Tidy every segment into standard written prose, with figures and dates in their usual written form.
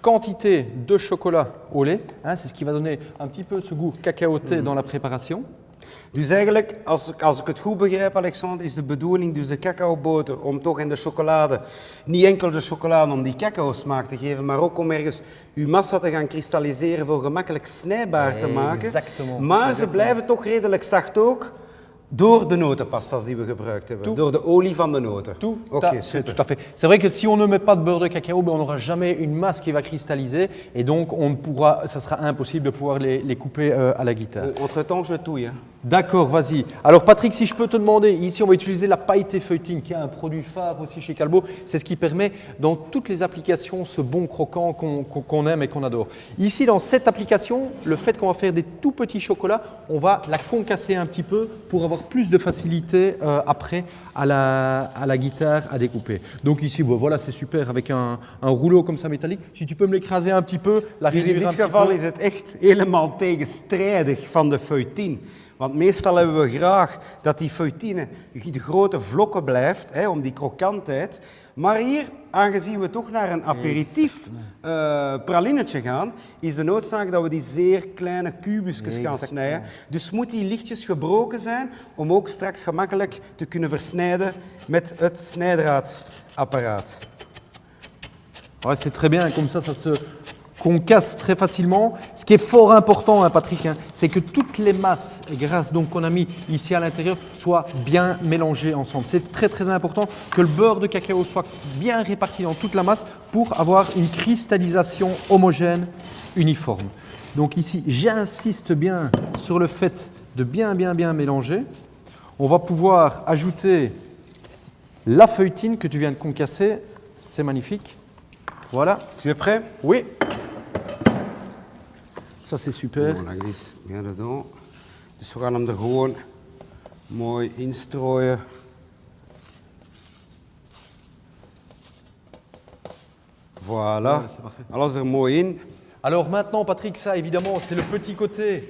quantité de chocolat au lait. Hein, c'est ce qui va donner un petit peu ce goût cacaoté dans la préparation. Dus eigenlijk, als ik het goed begrijp, Alexander, is de bedoeling dus de cacaoboter om toch in de chocolade, niet enkel de chocolade om die cacao smaak te geven, maar ook om ergens uw massa te gaan kristalliseren voor gemakkelijk snijbaar te maken. Exactement. Maar ze blijven toch redelijk zacht ook door de notenpasta's die we gebruikt hebben, door de olie van de noten. Tout à fait. C'est vrai que si on ne met pas de beurre de cacao, ben on n'aura jamais une masse qui va cristalliser et donc ça sera impossible de pouvoir les couper à la guitare. Entre-temps, je touille. Hein. D'accord, vas-y. Alors Patrick, si je peux te demander, ici on va utiliser la pailleté feuilletine qui est un produit phare aussi chez Calbo. C'est ce qui permet dans toutes les applications ce bon croquant qu'on aime et qu'on adore. Ici dans cette application, le fait qu'on va faire des tout petits chocolats, on va la concasser un petit peu pour avoir plus de facilité après à la guitare à découper. Donc ici, bon, voilà, c'est super avec un rouleau comme ça métallique. Si tu peux me l'écraser un petit peu, la Dus in réduire un dit petit geval peu. is het echt helemaal tegenstrijdig van de feuilletine. Want meestal hebben we graag dat die feuilletine de grote vlokken blijft, hè, om die krokantheid. Maar hier, aangezien we toch naar een aperitief pralinetje gaan, is de noodzaak dat we die zeer kleine kubusjes gaan snijden. Dus moet die lichtjes gebroken zijn om ook straks gemakkelijk te kunnen versnijden met het snijdraadapparaat. Ouais, c'est très bien, comme ça se concasse très facilement. Ce qui est fort important, hein, Patrick, hein, c'est que toutes les masses grasses qu'on a mis ici à l'intérieur soient bien mélangées ensemble. C'est très très important que le beurre de cacao soit bien réparti dans toute la masse pour avoir une cristallisation homogène, uniforme. Donc ici, j'insiste bien sur le fait de bien mélanger. On va pouvoir ajouter la feuilletine que tu viens de concasser. C'est magnifique. Voilà. Tu es prêt? Oui. Ça c'est super. Nou, dat is bien gedaan. Dus we gaan hem er gewoon mooi instrooien. Voilà. c'est parfait. Alles er mooi in. Alors maintenant, Patrick, ça évidemment, c'est le petit côté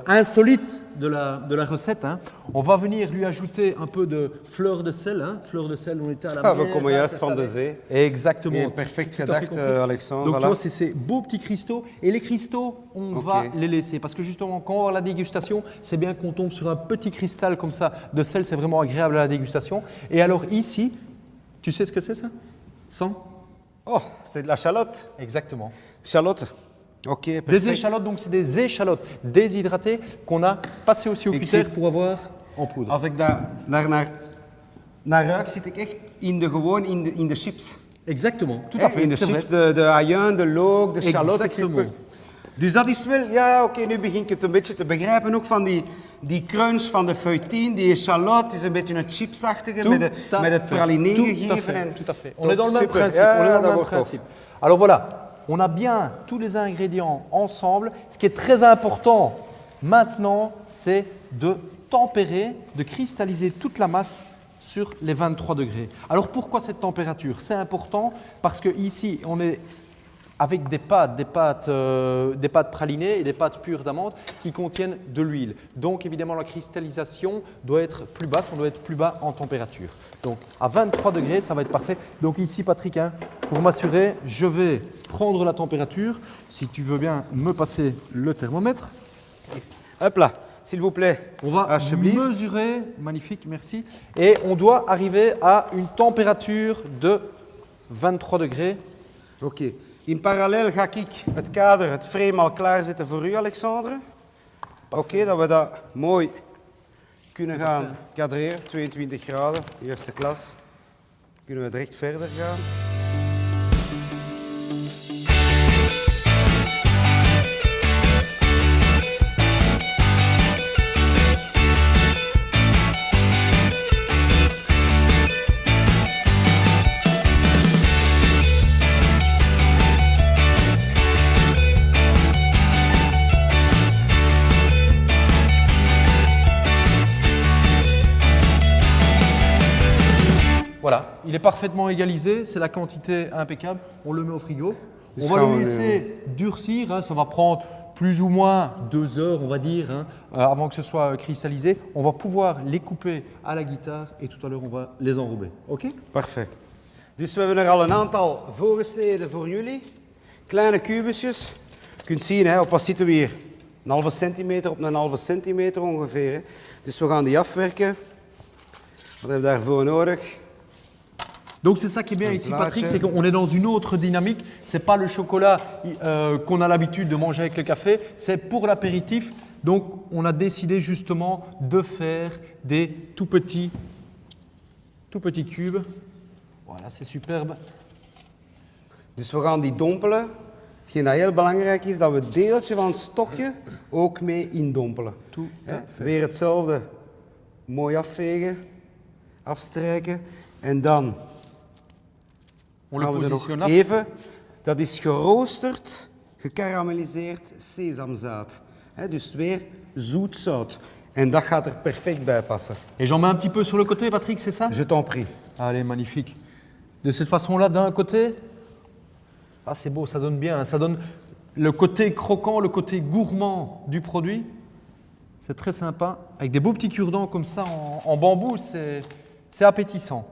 insolite de la recette. Hein. On va venir lui ajouter un peu de fleur de sel. Hein. Fleur de sel, on était à la Ja, we mer, komen hein, juist ça van de savait. zee. Exactement. Et perfect Tout à fait gedacht, compris. Alexandre. Donc tu Voilà. vois, c'est ces beaux petits cristaux. Et les cristaux, on va les laisser. Parce que justement, quand on va avoir la dégustation, c'est bien qu'on tombe sur un petit cristal comme ça de sel. C'est vraiment agréable à la dégustation. Et alors ici, tu sais ce que c'est ça? Sans? Oh, c'est de la chalotte. Exactement. Chalotte. Ok, perfect. Des échalotes, donc c'est des échalotes déshydratées qu'on a passées aussi au Ik cutter zit- pour avoir en poudre. Als ik daar naar ruik, zit ik echt gewoon in de chips. Exactement, tout à fait. In de c'est chips, vrai. de ajuin, de look, de shallot. Exactement. Dus dat is wel, ja oké, nu begin ik het een beetje te begrijpen ook van die crunch van de feuilletine, die shallot is een beetje een chipsachtige met het praliné gegeven. En Tout à fait. On est dans le même super. principe. Ja, on est dans dat le même wordt tof. principe. Alors voilà, on a bien tous les ingrédients ensemble. Ce qui est très important maintenant, c'est de tempérer, de cristalliser toute la masse sur les 23 degrés. Alors pourquoi cette température? C'est important parce que ici, on est avec des pâtes pralinées et des pâtes pures d'amande qui contiennent de l'huile. Donc évidemment la cristallisation doit être plus basse, on doit être plus bas en température. Donc à 23 degrés, ça va être parfait. Donc ici Patrick, hein, pour m'assurer, je vais prendre la température. Si tu veux bien me passer le thermomètre. Hop là, s'il vous plaît. On va Alsjeblieft. mesurer, magnifique, merci. Et on doit arriver à une température de 23 degrés. Oké. In parallel ga ik het kader, het frame al klaarzetten voor u, Alexandre. Oké, dat we dat mooi kunnen gaan kadreren. 22 graden, eerste klas. Kunnen we direct verder gaan. Voilà, il est parfaitement égalisé, c'est la quantité impeccable. On le met au frigo. On va gaan le we laisser durcir, hein, ça va prendre plus ou moins 2 heures, on va dire, hein, avant que ce soit cristallisé. On va pouvoir les couper à la guitare et tout à l'heure, on va les enrober. OK? Parfait. Dus we hebben er al een aantal voorgesneden voor jullie. Kleine kubusjes. Je kunt zien, hè, op wat zitten we hier? Een halve centimeter op een halve centimeter ongeveer. Hè. Dus we gaan die afwerken. Wat hebben we daarvoor nodig? Donc c'est ça qui est bien ici, Patrick, c'est qu'on est dans une autre dynamique. C'est pas le chocolat qu'on a l'habitude de manger avec le café, c'est pour l'apéritif. Donc on a décidé justement de faire des tout petits cubes. Voilà, c'est superbe. Dus we gaan die dompelen. Hetgeen dat heel belangrijk is, dat we het deeltje van het stokje ook mee indompelen. Weer hetzelfde. Mooi afvegen, afstrijken. En dan On le gaan we er nog positionne là. even. Dat is geroosterd, gekarameliseerd sesamzaad. Dus weer zoetzout. En dat gaat er perfect bij passen. Et j'en mets un petit peu sur le côté, Patrick, c'est ça? Je t'en prie. Allez, magnifique. De cette façon-là, d'un côté. Ah, c'est beau, ça donne bien. Hein. Ça donne le côté croquant, le côté gourmand du produit. C'est très sympa. Avec des beaux petits cure-dents comme ça en bambou, c'est appétissant.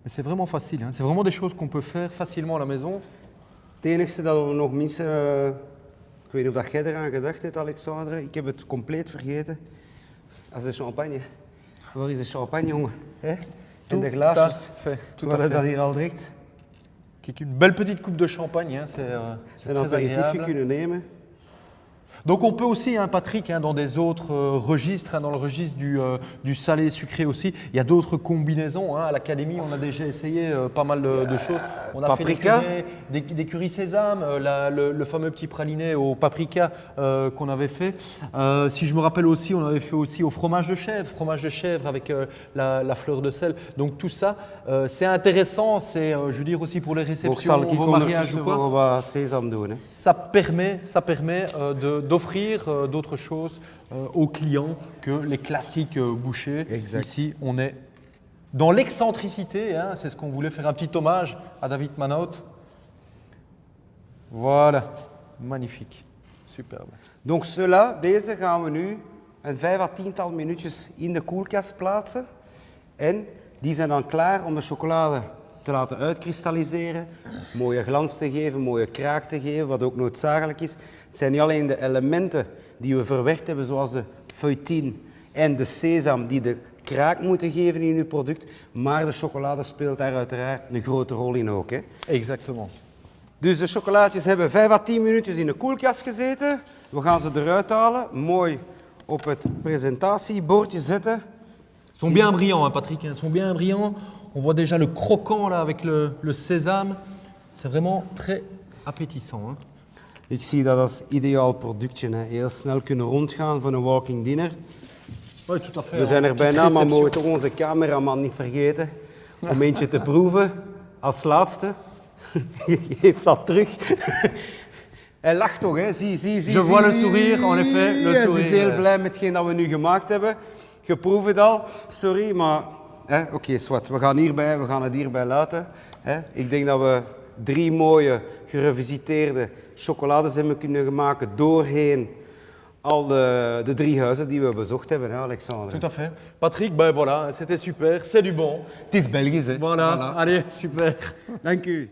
Mais c'est vraiment facile. Hein. C'est vraiment des choses qu'on peut faire facilement à la maison. Het enige dat we nog missen, ik weet niet of dat jij eraan gedacht hebt, Alexandre. Ik heb het compleet vergeten. Dat is de champagne. Waar is de champagne, jongen? Hè? En de glaasjes. Tout We à hadden dat fait. hier al direct. Kijk, une belle petite coupe de champagne, hein. C'est Een très aperitiefje agréable. kunnen nemen. Donc on peut aussi, hein, Patrick, hein, dans des autres registres, hein, dans le registre du salé sucré aussi, il y a d'autres combinaisons. Hein. À l'académie, on a déjà essayé pas mal de choses. On a Paprika. fait des currys sésame, le fameux petit praliné au paprika qu'on avait fait. Si je me rappelle aussi, on avait fait aussi au fromage de chèvre avec la fleur de sel. Donc tout ça, c'est intéressant, c'est, je veux dire aussi pour les Ook réceptions, zal ik vos mariages ondertussen ou quoi. wel wat sesam doen. Hè. Ça permet d'offrir d'autres choses aux clients que les classiques bouchées. Exact. Ici, on est dans l'excentricité, hein, c'est ce qu'on voulait faire un petit hommage à David Manout. Voilà, magnifique, superbe. Donc cela, deze gaan we nu een 5 à 10-tal minuutjes in de koelkast plaatsen. En die zijn dan klaar om de chocolade te laten uitkristalliseren, mooie glans te geven, mooie kraak te geven, wat ook noodzakelijk is. Het zijn niet alleen de elementen die we verwerkt hebben, zoals de feuilletine en de sesam, die de kraak moeten geven in uw product, maar de chocolade speelt daar uiteraard een grote rol in ook. Hè. Exactement. Dus de chocolaatjes hebben 5 à 10 minuutjes in de koelkast gezeten. We gaan ze eruit halen, mooi op het presentatiebordje zetten. Ils sont bien brillants, hein, Patrick, hein, ils sont bien brillants. On voit déjà le croquant là avec le sésame. C'est vraiment très appétissant. Hein. Ik zie dat als ideaal productje. Hè. Heel snel kunnen rondgaan voor een walking dinner. Oui, tout à fait. We zijn er Petite bijna, maar réception. mogen toch onze cameraman niet vergeten om eentje te proeven als laatste. Geef dat terug. Hij lacht toch, hè? Zie. Je vois le sourire, en effet, le Hij sourire. is heel blij met hetgeen dat we nu gemaakt hebben. Je proeft het al. Sorry, maar... Oké, zwart. We gaan het hierbij laten. Hè? Ik denk dat we 3 mooie, gerevisiteerde chocolades hebben kunnen maken doorheen al de 3 huizen die we bezocht hebben, hè, Alexandre. Tout à fait. Patrick, ben voilà, c'était super, c'est du bon. Het is Belgisch, hè? Voilà. Allez, super. Dank u.